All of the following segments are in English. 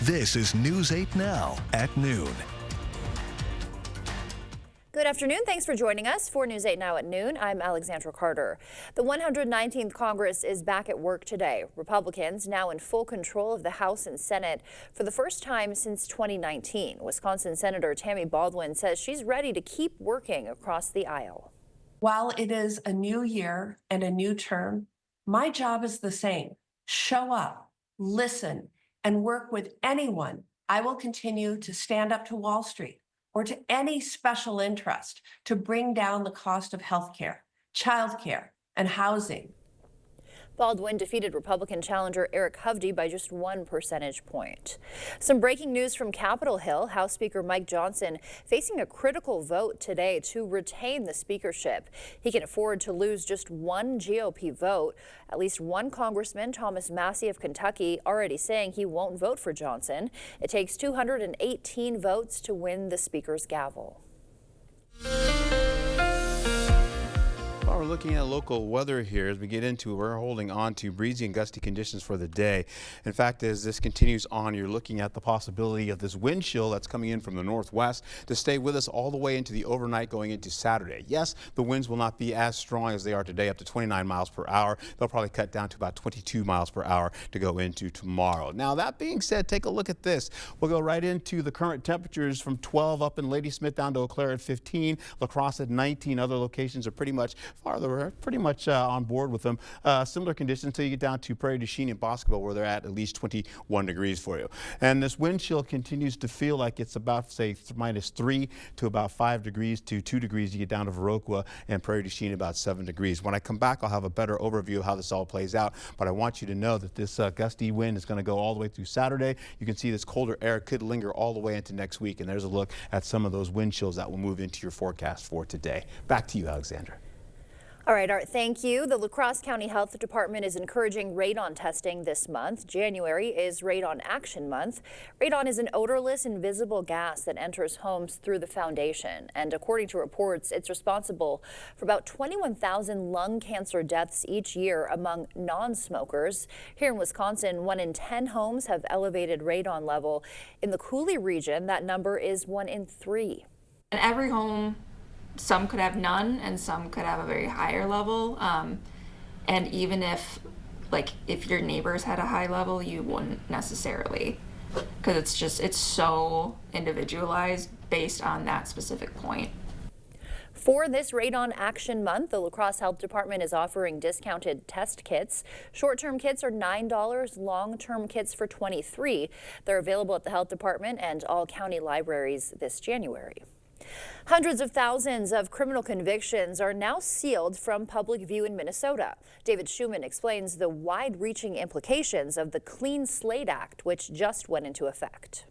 This is News 8 Now at noon. Good afternoon. Thanks for joining us for News 8 Now at noon. I'm Alexandra Carter. The 119th Congress is back at work today. Republicans now in full control of the House and Senate for the first time since 2019. Wisconsin Senator Tammy Baldwin says she's ready to keep working across the aisle. While it is a new year and a new term, my job is the same. Show up, listen, and work with anyone. I will continue to stand up to Wall Street or to any special interest to bring down the cost of healthcare, childcare, and housing. Baldwin defeated Republican challenger Eric Hovde by just 1 percentage point. Some breaking news from Capitol Hill. House Speaker Mike Johnson facing a critical vote today to retain the speakership. He can afford to lose just one GOP vote. At least one congressman, Thomas Massie of Kentucky, already saying he won't vote for Johnson. It takes 218 votes to win the speaker's gavel. We're looking at local weather here as we get into it. We're holding on to breezy and gusty conditions for the day. In fact, as this continues on, you're looking at the possibility of this wind chill that's coming in from the northwest to stay with us all the way into the overnight going into Saturday. Yes, the winds will not be as strong as they are today, up to 29 miles per hour. They'll probably cut down to about 22 miles per hour to go into tomorrow. Now, that being said, take a look at this. We'll go right into the current temperatures from 12 up in Ladysmith down to Eau Claire at 15, La Crosse at 19. Other locations are pretty much we're pretty much on board with them. Similar conditions until you get down to Prairie du Chien and Boscoville, where they're at least 21 degrees for you. And this wind chill continues to feel like it's about, say, -3 to about 5 degrees to 2 degrees. You get down to Viroqua and Prairie du Chien about 7 degrees. When I come back, I'll have a better overview of how this all plays out. But I want you to know that this gusty wind is going to go all the way through Saturday. You can see this colder air could linger all the way into next week. And there's a look at some of those wind chills that will move into your forecast for today. Back to you, Alexandra. All right, Art, thank you. The La Crosse County Health Department is encouraging radon testing this month. January is Radon Action Month. Radon is an odorless, invisible gas that enters homes through the foundation. And according to reports, it's responsible for about 21,000 lung cancer deaths each year among non-smokers. Here in Wisconsin, 1 in 10 homes have elevated radon level. In the Coulee region, that number is 1 in 3. In every home, some could have none and some could have a very higher level. And even if your neighbors had a high level, you wouldn't necessarily, because it's so individualized based on that specific point. For this Radon Action Month, the La Crosse Health Department is offering discounted test kits. Short-term kits are $9, long-term kits for $23. They're available at the health department and all county libraries this January. Hundreds of thousands of criminal convictions are now sealed from public view in Minnesota. David Schuman explains the wide-reaching implications of the Clean Slate Act, which just went into effect.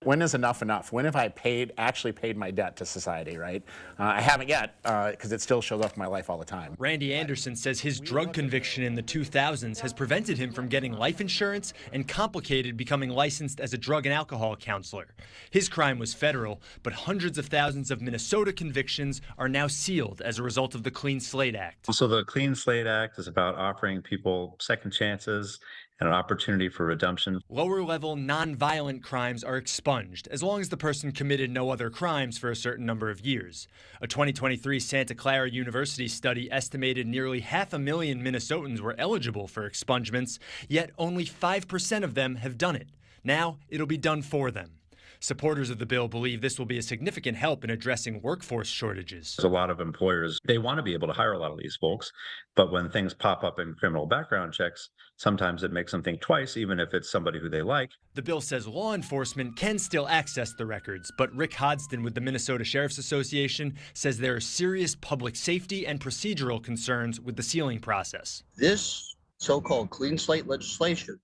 When is enough enough? When have I actually paid my debt to society, right? I haven't yet, because it still shows up in my life all the time. Randy Anderson says his drug conviction in the 2000s has prevented him from getting life insurance and complicated becoming licensed as a drug and alcohol counselor. His crime was federal, but hundreds of thousands of Minnesota convictions are now sealed as a result of the Clean Slate Act. So the Clean Slate Act is about offering people second chances and an opportunity for redemption. Lower-level non-violent crimes are expunged as long as the person committed no other crimes for a certain number of years. A 2023 Santa Clara University study estimated nearly 500,000 Minnesotans were eligible for expungements, yet only 5% of them have done it. Now it'll be done for them. Supporters of the bill believe this will be a significant help in addressing workforce shortages. There's a lot of employers, they want to be able to hire a lot of these folks, but when things pop up in criminal background checks, sometimes it makes them think twice, even if it's somebody who they like. The bill says law enforcement can still access the records, but Rick Hodgson with the Minnesota Sheriff's Association says there are serious public safety and procedural concerns with the sealing process. This so-called clean slate legislation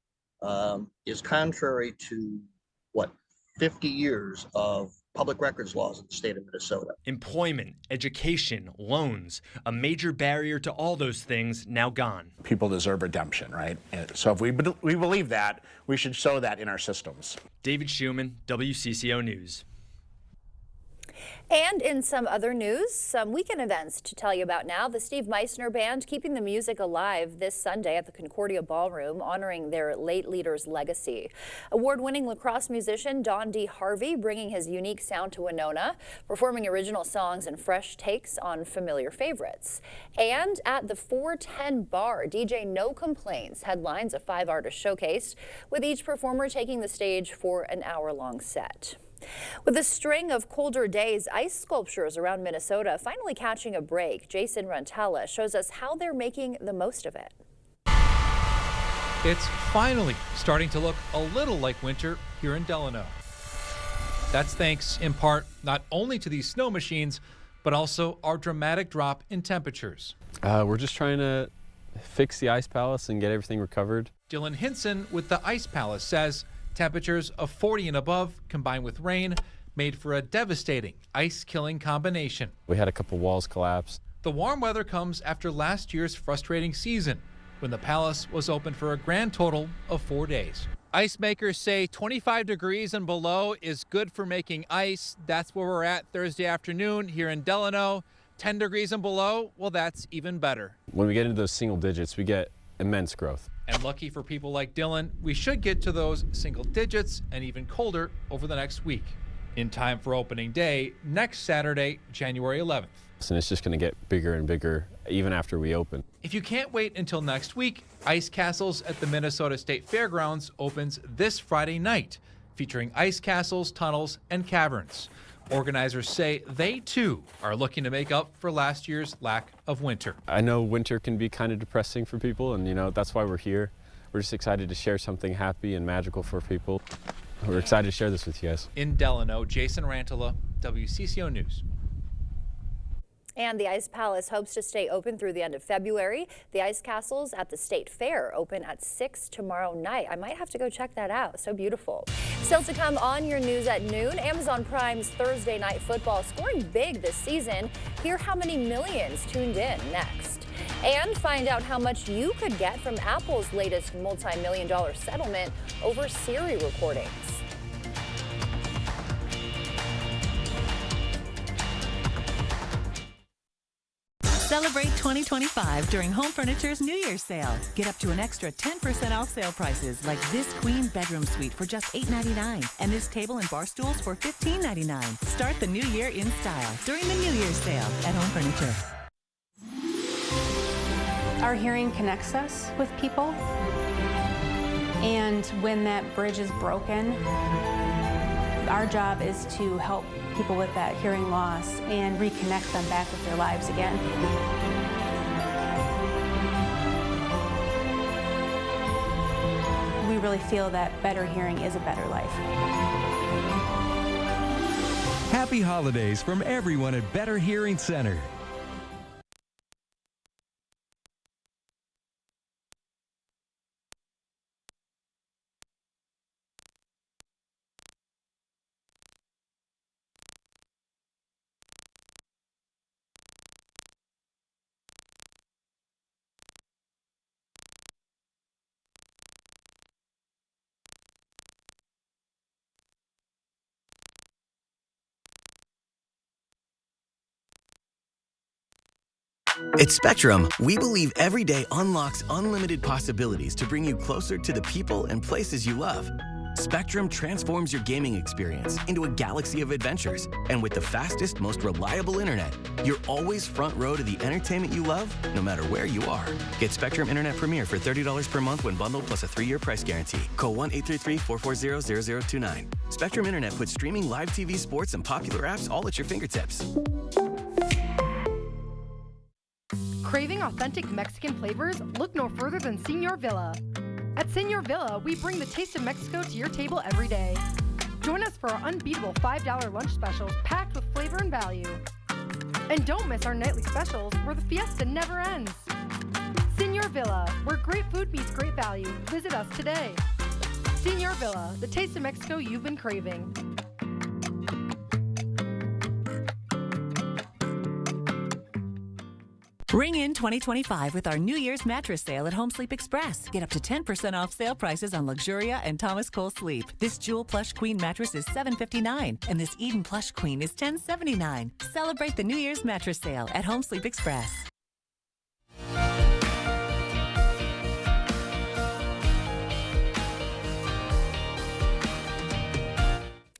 is contrary to 50 years of public records laws in the state of Minnesota. Employment, education, loans, a major barrier to all those things now gone. People deserve redemption, right? And so if we believe that, we should show that in our systems. David Schuman, WCCO News. And in some other news, some weekend events to tell you about now. The Steve Meissner Band keeping the music alive this Sunday at the Concordia Ballroom, honoring their late leader's legacy. Award-winning lacrosse musician Don D. Harvey bringing his unique sound to Winona, performing original songs and fresh takes on familiar favorites. And at the 410 Bar, DJ No Complaints headlines a 5-artist showcase, with each performer taking the stage for an hour-long set. With a string of colder days, ice sculptures around Minnesota finally catching a break. Jason Rantella shows us how they're making the most of it. It's finally starting to look a little like winter here in Delano. That's thanks, in part, not only to these snow machines, but also our dramatic drop in temperatures. We're just trying to fix the Ice Palace and get everything recovered. Dylan Hinson with the Ice Palace says temperatures of 40 and above combined with rain made for a devastating ice-killing combination. We had a couple walls collapse. The warm weather comes after last year's frustrating season, when the Palace was open for a grand total of 4 days. Ice makers say 25 degrees and below is good for making ice. That's where we're at Thursday afternoon here in Delano. 10 degrees and below, well, that's even better. When we get into those single digits, we get immense growth. And lucky for people like Dylan, we should get to those single digits and even colder over the next week, in time for opening day next Saturday, January 11th. And it's just going to get bigger and bigger even after we open. If you can't wait until next week, Ice Castles at the Minnesota State Fairgrounds opens this Friday night, featuring ice castles, tunnels, and caverns. Organizers say they, too, are looking to make up for last year's lack of winter. I know winter can be kind of depressing for people, and that's why we're here. We're just excited to share something happy and magical for people. We're excited to share this with you guys. In Delano, Jason Rantala, WCCO News. And the Ice Palace hopes to stay open through the end of February. The Ice Castles at the State Fair open at 6 tomorrow night. I might have to go check that out. So beautiful. Still to come on your news at noon, Amazon Prime's Thursday Night Football scoring big this season. Hear how many millions tuned in next. And find out how much you could get from Apple's latest multi-million-dollar settlement over Siri recordings. Celebrate 2025 during Home Furniture's New Year's sale. Get up to an extra 10% off sale prices like this queen bedroom suite for just $8.99 and this table and bar stools for $15.99. Start the new year in style during the New Year's sale at Home Furniture. Our hearing connects us with people, and when that bridge is broken, our job is to help people with that hearing loss and reconnect them back with their lives again. We really feel that better hearing is a better life. Happy holidays from everyone at Better Hearing Center. At Spectrum, we believe every day unlocks unlimited possibilities to bring you closer to the people and places you love. Spectrum transforms your gaming experience into a galaxy of adventures. And with the fastest, most reliable internet, you're always front row to the entertainment you love, no matter where you are. Get Spectrum Internet Premier for $30 per month when bundled plus a 3-year price guarantee. Call 1-833-440-0029. Spectrum Internet puts streaming live TV, sports, and popular apps all at your fingertips. Craving authentic Mexican flavors? Look no further than Señor Villa. At Señor Villa, we bring the taste of Mexico to your table every day. Join us for our unbeatable $5 lunch specials packed with flavor and value. And don't miss our nightly specials where the fiesta never ends. Señor Villa, where great food meets great value. Visit us today. Señor Villa, the taste of Mexico you've been craving. Ring in 2025 with our New Year's mattress sale at Home Sleep Express. Get up to 10% off sale prices on Luxuria and Thomas Cole Sleep. This Jewel Plush Queen mattress is $759, and this Eden Plush Queen is $1079. Celebrate the New Year's mattress sale at Home Sleep Express.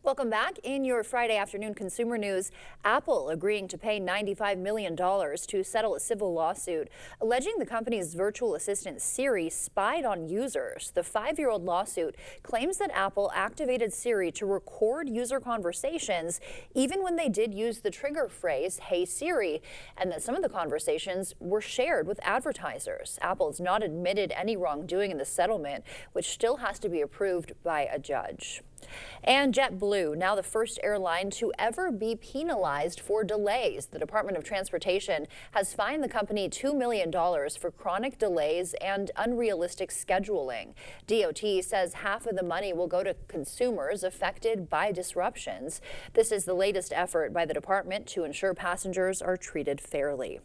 Welcome back. In your Friday afternoon consumer news, Apple agreeing to pay $95 million to settle a civil lawsuit alleging the company's virtual assistant Siri spied on users. The 5-year-old lawsuit claims that Apple activated Siri to record user conversations even when they did use the trigger phrase, "Hey Siri," and that some of the conversations were shared with advertisers. Apple has not admitted any wrongdoing in the settlement, which still has to be approved by a judge. And JetBlue, now the first airline to ever be penalized for delays. The Department of Transportation has fined the company $2 million for chronic delays and unrealistic scheduling. DOT says half of the money will go to consumers affected by disruptions. This is the latest effort by the department to ensure passengers are treated fairly.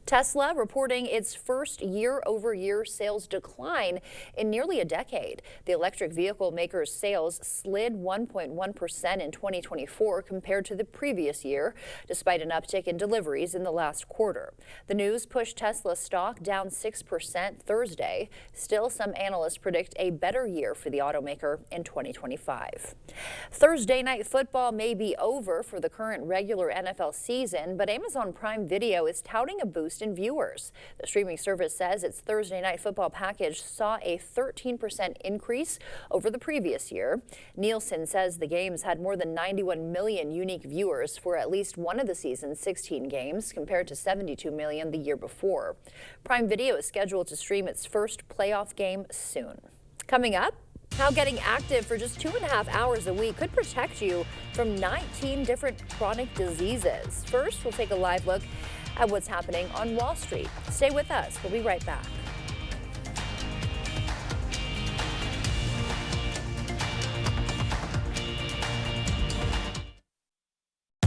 Tesla reporting its first year-over-year sales decline in nearly a decade. The electric vehicle maker's sales slid 1.1% in 2024 compared to the previous year, despite an uptick in deliveries in the last quarter. The news pushed Tesla stock down 6% Thursday. Still, some analysts predict a better year for the automaker in 2025. Thursday night football may be over for the current regular NFL season, but Amazon Prime Video is touting a boost in viewers. The streaming service says its Thursday night football package saw a 13% increase over the previous year. Nielsen says the games had more than 91 million unique viewers for at least one of the season's 16 games, compared to 72 million the year before. Prime Video is scheduled to stream its first playoff game soon. Coming up, how getting active for just 2.5 hours a week could protect you from 19 different chronic diseases. First, we'll take a live look at what's happening on Wall Street. Stay with us. We'll be right back.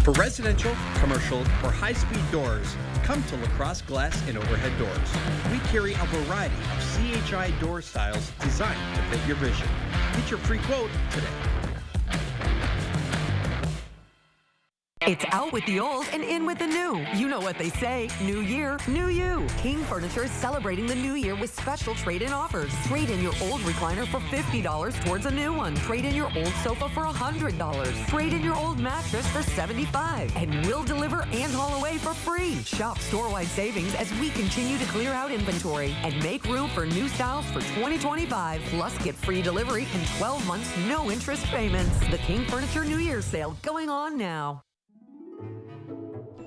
For residential, commercial, or high-speed doors, come to LaCrosse Glass and Overhead Doors. We carry a variety of CHI door styles designed to fit your vision. Get your free quote today. It's out with the old and in with the new. You know what they say, new year, new you. King Furniture is celebrating the new year with special trade-in offers. Trade in your old recliner for $50 towards a new one. Trade in your old sofa for $100. Trade in your old mattress for $75. And we'll deliver and haul away for free. Shop store-wide savings as we continue to clear out inventory and make room for new styles for 2025. Plus, get free delivery and 12 months no interest payments. The King Furniture New Year's sale going on now.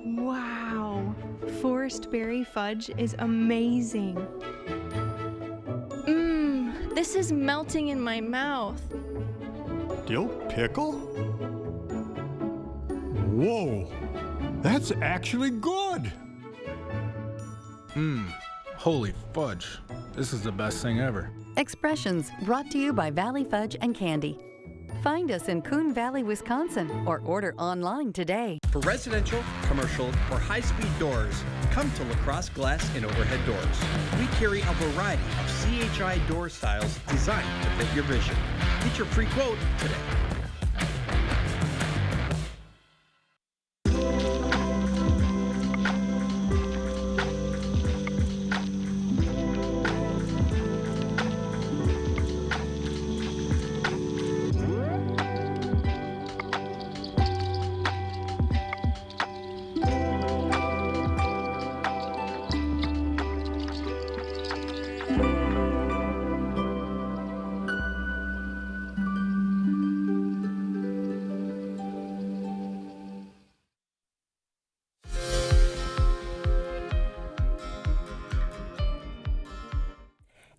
Wow, Forest Berry Fudge is amazing. This is melting in my mouth. Dill pickle? Whoa, that's actually good. Holy fudge. This is the best thing ever. Expressions brought to you by Valley Fudge and Candy. Find us in Coon Valley, Wisconsin, or order online today. For residential, commercial, or high-speed doors, come to LaCrosse Glass and Overhead Doors. We carry a variety of CHI door styles designed to fit your vision. Get your free quote today.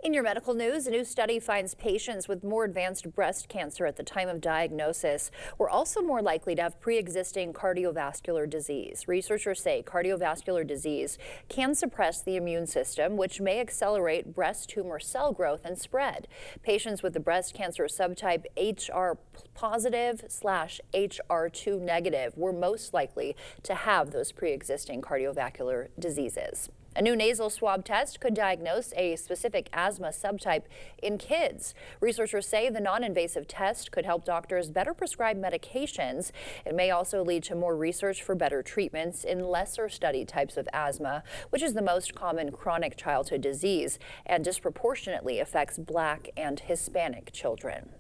In your medical news, a new study finds patients with more advanced breast cancer at the time of diagnosis were also more likely to have pre-existing cardiovascular disease. Researchers say cardiovascular disease can suppress the immune system, which may accelerate breast tumor cell growth and spread. Patients with the breast cancer subtype HR positive/HR2 negative were most likely to have those pre-existing cardiovascular diseases. A new nasal swab test could diagnose a specific asthma subtype in kids. Researchers say the non-invasive test could help doctors better prescribe medications. It may also lead to more research for better treatments in lesser studied types of asthma, which is the most common chronic childhood disease and disproportionately affects Black and Hispanic children.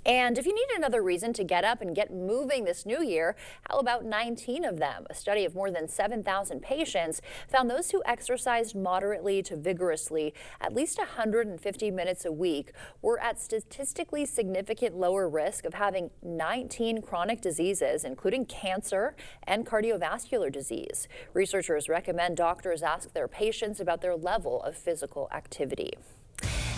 And if you need another reason to get up and get moving this new year, how about 19 of them? A study of more than 7,000 patients found those who exercised moderately to vigorously at least 150 minutes a week were at statistically significant lower risk of having 19 chronic diseases, including cancer and cardiovascular disease. Researchers recommend doctors ask their patients about their level of physical activity.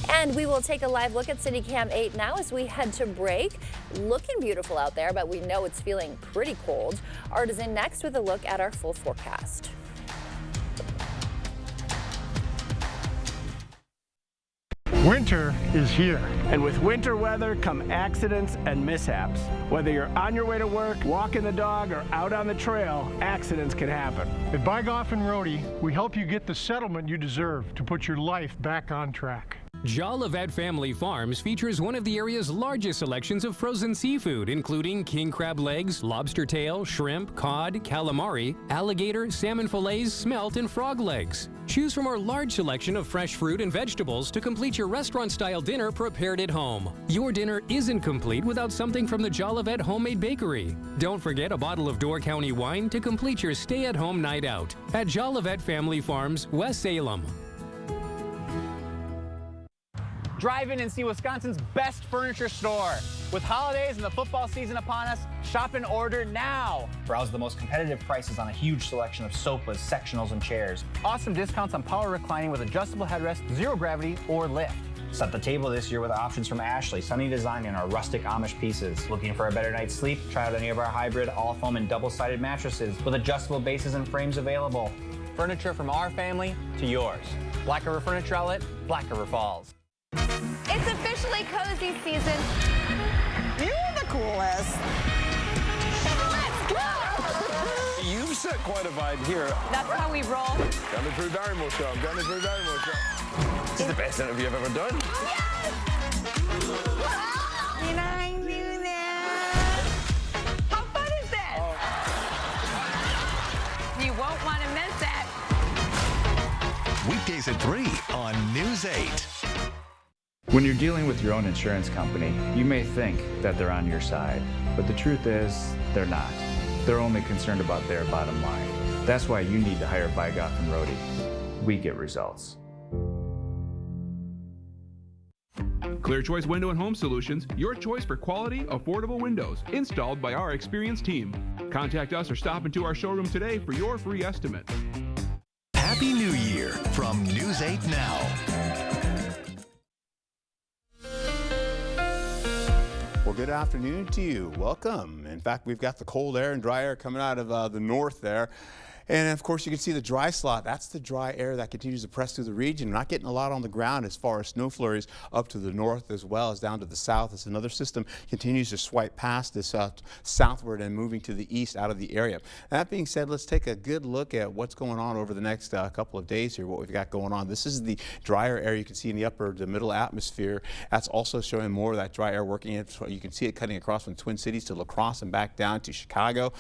And we will take a live look at CityCam 8 now as we head to break. Looking beautiful out there, but we know it's feeling pretty cold. Art is in next with a look at our full forecast. Winter is here. And with winter weather come accidents and mishaps. Whether you're on your way to work, walking the dog, or out on the trail, accidents can happen. At Bygoff & Rohde, we help you get the settlement you deserve to put your life back on track. Jolivet Family Farms features one of the area's largest selections of frozen seafood, including king crab legs, lobster tail, shrimp, cod, calamari, alligator, salmon fillets, smelt, and frog legs. Choose from our large selection of fresh fruit and vegetables to complete your restaurant-style dinner prepared at home. Your dinner isn't complete without something from the Jolivet Homemade Bakery. Don't forget a bottle of Door County wine to complete your stay-at-home night out at Jolivet Family Farms, West Salem. Drive in and see Wisconsin's best furniture store. With holidays and the football season upon us, shop and order now. Browse the most competitive prices on a huge selection of sofas, sectionals, and chairs. Awesome discounts on power reclining with adjustable headrest, zero gravity, or lift. Set the table this year with options from Ashley, Sunny Design, and our rustic Amish pieces. Looking for a better night's sleep? Try out any of our hybrid, all-foam, and double-sided mattresses with adjustable bases and frames available. Furniture from our family to yours. Black River Furniture Outlet, Black River Falls. It's officially cozy season. You're the coolest. Let's go! You've set quite a vibe here. That's how we roll. Got the Drew Barrymore show. Got the Drew Barrymore show. This is the best interview I've ever done. Yes! Can I do that? How fun is this? Oh. You won't want to miss it. Weekdays at 3 on News 8. When you're dealing with your own insurance company, you may think that they're on your side, but the truth is, they're not. They're only concerned about their bottom line. That's why you need to hire Bygoff & Rohde. We get results. Clear Choice Window and Home Solutions, your choice for quality, affordable windows, installed by our experienced team. Contact us or stop into our showroom today for your free estimate. Happy New Year from News 8 Now. Well, good afternoon to you. Welcome. In fact, we've got the cold air and dry air coming out of the north there. And of course, you can see the dry slot. That's the dry air that continues to press through the region. We're not getting a lot on the ground as far as snow flurries up to the north as well as down to the south as another system continues to swipe past this southward and moving to the east out of the area. That being said, let's take a good look at what's going on over the next couple of days here, what we've got going on. This is the drier air you can see in the middle atmosphere. That's also showing more of that dry air working in. So you can see it cutting across from Twin Cities to La Crosse and back down to Chicago.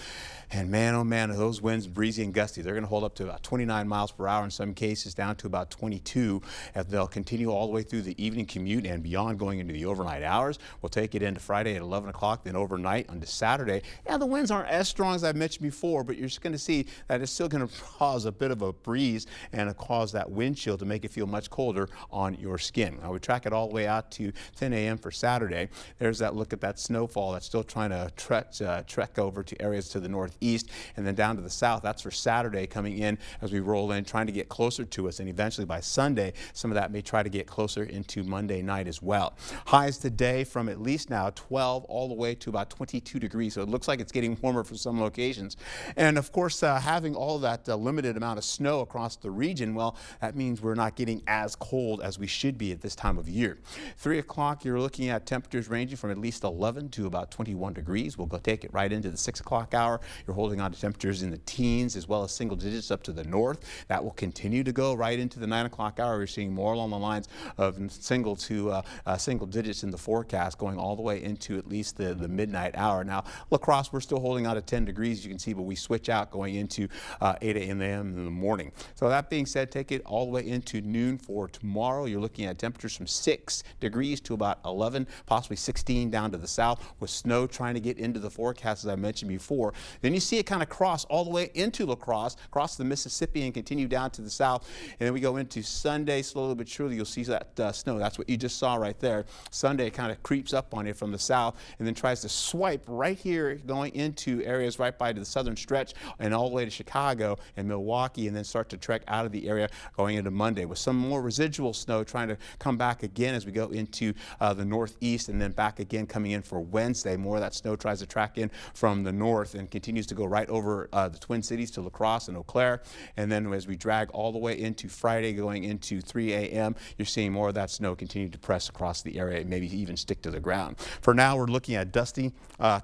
And man, oh man, are those winds breezy and gusty. They're going to hold up to about 29 miles per hour in some cases, down to about 22, as they'll continue all the way through the evening commute and beyond going into the overnight hours. We'll take it into Friday at 11 o'clock, then overnight onto Saturday. Yeah, the winds aren't as strong as I've mentioned before, but you're just going to see that it's still going to cause a bit of a breeze and cause that wind chill to make it feel much colder on your skin. Now, we track it all the way out to 10 a.m. for Saturday. There's that look at that snowfall that's still trying to trek over to areas to the northeast and then down to the south. That's for Saturday coming in as we roll in, trying to get closer to us. And eventually by Sunday, some of that may try to get closer into Monday night as well. Highs today from at least now 12 all the way to about 22 degrees. So it looks like it's getting warmer for some locations. And of course, having all that limited amount of snow across the region, well, that means we're not getting as cold as we should be at this time of year. 3 o'clock, you're looking at temperatures ranging from at least 11 to about 21 degrees. We'll go take it right into the 6 o'clock hour. You're holding on to temperatures in the teens as well well as single digits up to the north. That will continue to go right into the 9 o'clock hour. We're seeing more along the lines of single digits in the forecast, going all the way into at least the midnight hour. Now, La Crosse, we're still holding out at 10 degrees, you can see, but we switch out going into 8 a.m. in the morning. So that being said, take it all the way into noon for tomorrow. You're looking at temperatures from 6 degrees to about 11, possibly 16 down to the south, with snow trying to get into the forecast, as I mentioned before. Then you see it kind of cross all the way into La Crosse, cross the Mississippi and continue down to the south. And then we go into Sunday, slowly but surely you'll see that snow. That's what you just saw right there. Sunday kind of creeps up on you from the south and then tries to swipe right here, going into areas right by the southern stretch and all the way to Chicago and Milwaukee, and then start to trek out of the area going into Monday, with some more residual snow trying to come back again as we go into the northeast, and then back again coming in for Wednesday. More of that snow tries to track in from the north and continues to go right over the Twin Cities to La Crosse and Eau Claire. And then as we drag all the way into Friday, going into 3 a.m., you're seeing more of that snow continue to press across the area, maybe even stick to the ground. For now, we're looking at dusty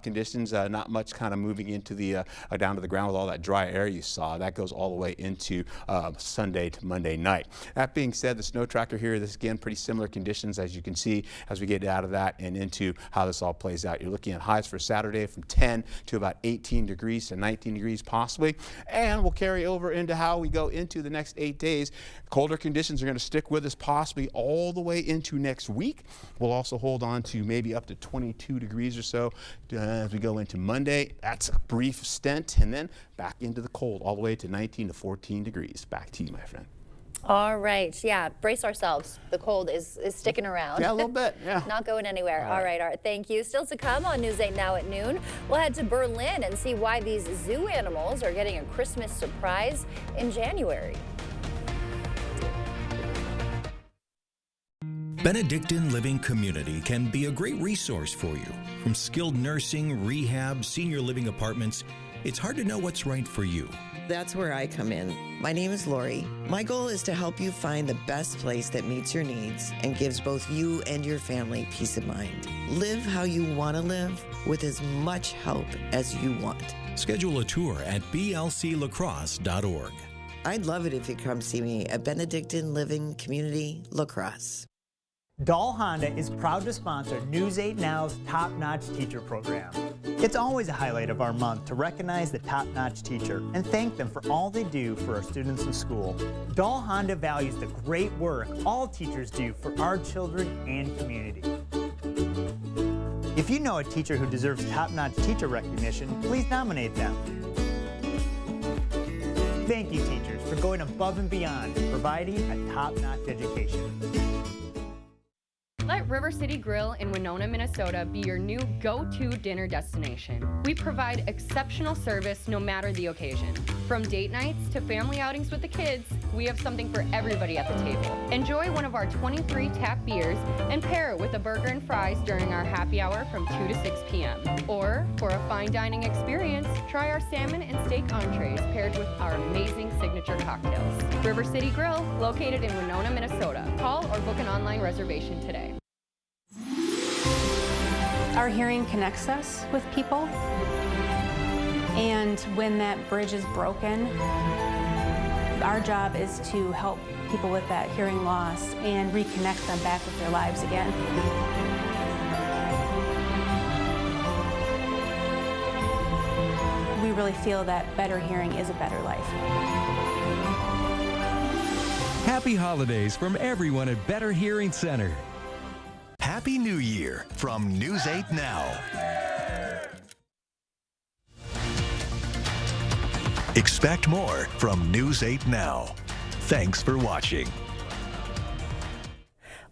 conditions, not much kind of moving into the down to the ground with all that dry air you saw. That goes all the way into Sunday to Monday night. That being said, the snow tracker here, this again, pretty similar conditions as you can see as we get out of that and into how this all plays out. You're looking at highs for Saturday from 10 to about 18 degrees to 19 degrees possibly, and we'll carry over into how we go into the next 8 days. Colder conditions are going to stick with us possibly all the way into next week. We'll also hold on to maybe up to 22 degrees or so as we go into Monday. That's a brief stint, and then back into the cold all the way to 19 to 14 degrees. Back to you, my friend. All right. Yeah, brace ourselves. The cold is sticking around. Yeah, a little bit. Yeah. Not going anywhere. All right. Art. Thank you. Still to come on News 8 Now at noon, we'll head to Berlin and see why these zoo animals are getting a Christmas surprise in January. Benedictine Living Community can be a great resource for you. From skilled nursing, rehab, senior living apartments, it's hard to know what's right for you. That's where I come in. My name is Lori. My goal is to help you find the best place that meets your needs and gives both you and your family peace of mind. Live how you want to live with as much help as you want. Schedule a tour at blclacrosse.org. I'd love it if you come see me at Benedictine Living Community, La Crosse. Dahl Honda is proud to sponsor News 8 Now's Top-Notch Teacher Program. It's always a highlight of our month to recognize the top-notch teacher and thank them for all they do for our students in school. Dahl Honda values the great work all teachers do for our children and community. If you know a teacher who deserves top-notch teacher recognition, please nominate them. Thank you, teachers, for going above and beyond and providing a top-notch education. Let River City Grill in Winona, Minnesota be your new go-to dinner destination. We provide exceptional service no matter the occasion. From date nights to family outings with the kids, we have something for everybody at the table. Enjoy one of our 23 tap beers and pair it with a burger and fries during our happy hour from 2 to 6 p.m. Or, for a fine dining experience, try our salmon and steak entrees paired with our amazing signature cocktails. River City Grill, located in Winona, Minnesota. Call or book an online reservation today. Our hearing connects us with people, and when that bridge is broken, our job is to help people with that hearing loss and reconnect them back with their lives again. We really feel that better hearing is a better life. Happy holidays from everyone at Better Hearing Center. Happy New Year from News 8 Now. Expect more from News 8 Now. Thanks for watching.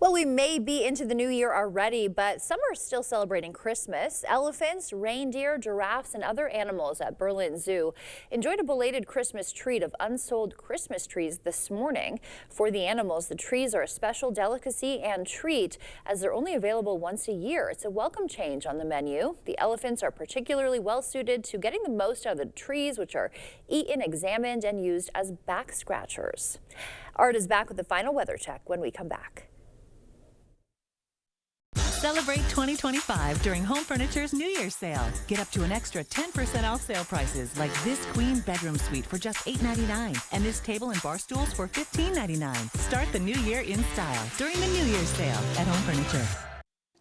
Well, we may be into the new year already, but some are still celebrating Christmas. Elephants, reindeer, giraffes, and other animals at Berlin Zoo enjoyed a belated Christmas treat of unsold Christmas trees this morning. For the animals, the trees are a special delicacy and treat as they're only available once a year. It's a welcome change on the menu. The elephants are particularly well suited to getting the most out of the trees, which are eaten, examined, and used as back scratchers. Art is back with the final weather check when we come back. Celebrate 2025 during Home Furniture's New Year's sale. Get up to an extra 10% off sale prices like this queen bedroom suite for just $8.99 and this table and bar stools for $15.99. Start the new year in style during the New Year's sale at Home Furniture.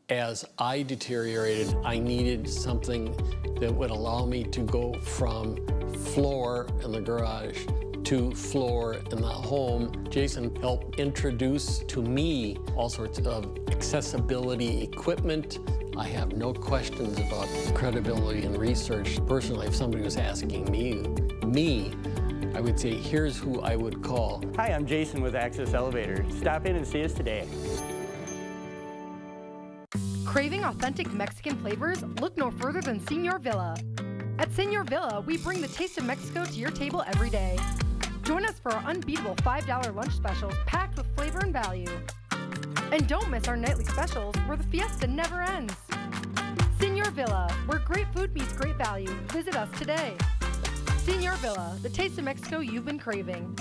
As I deteriorated, I needed something that would allow me to go from floor in the garage to floor in the home. Jason helped introduce to me all sorts of accessibility equipment. I have no questions about credibility and research. Personally, if somebody was asking me, I would say, here's who I would call. Hi, I'm Jason with Access Elevator. Stop in and see us today. Craving authentic Mexican flavors? Look no further than Señor Villa. At Señor Villa, we bring the taste of Mexico to your table every day. Join us for our unbeatable $5 lunch specials packed with flavor and value. And don't miss our nightly specials where the fiesta never ends. Señor Villa, where great food meets great value. Visit us today. Señor Villa, the taste of Mexico you've been craving.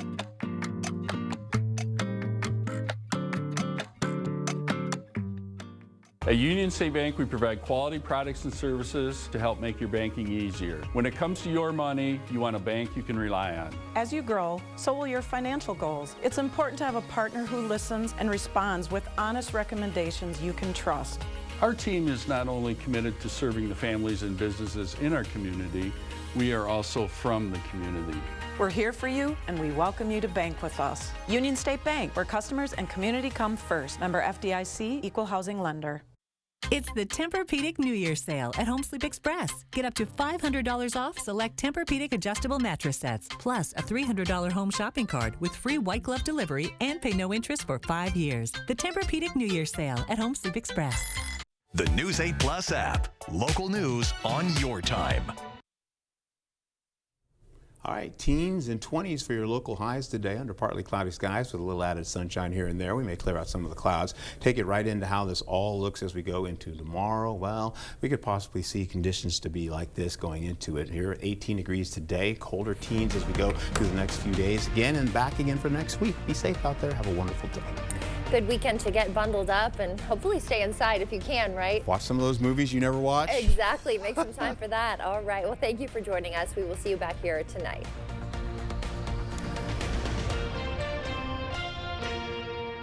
At Union State Bank, we provide quality products and services to help make your banking easier. When it comes to your money, you want a bank you can rely on. As you grow, so will your financial goals. It's important to have a partner who listens and responds with honest recommendations you can trust. Our team is not only committed to serving the families and businesses in our community, we are also from the community. We're here for you, and we welcome you to bank with us. Union State Bank, where customers and community come first. Member FDIC, Equal Housing Lender. It's the Tempur-Pedic New Year sale at Home Sleep Express. Get up to $500 off select Tempur-Pedic adjustable mattress sets, plus a $300 home shopping card with free white glove delivery and pay no interest for 5 years. The Tempur-Pedic New Year sale at Home Sleep Express. The News 8 Plus app. Local news on your time. All right, teens and 20s for your local highs today under partly cloudy skies with a little added sunshine here and there. We may clear out some of the clouds. Take it right into how this all looks as we go into tomorrow. Well, we could possibly see conditions to be like this going into it. Here at 18 degrees today, colder teens as we go through the next few days again and back again for next week. Be safe out there. Have a wonderful day. Good weekend to get bundled up and hopefully stay inside if you can, right? Watch some of those movies you never watch. Exactly. Make some time for that. All right. Well, thank you for joining us. We will see you back here tonight.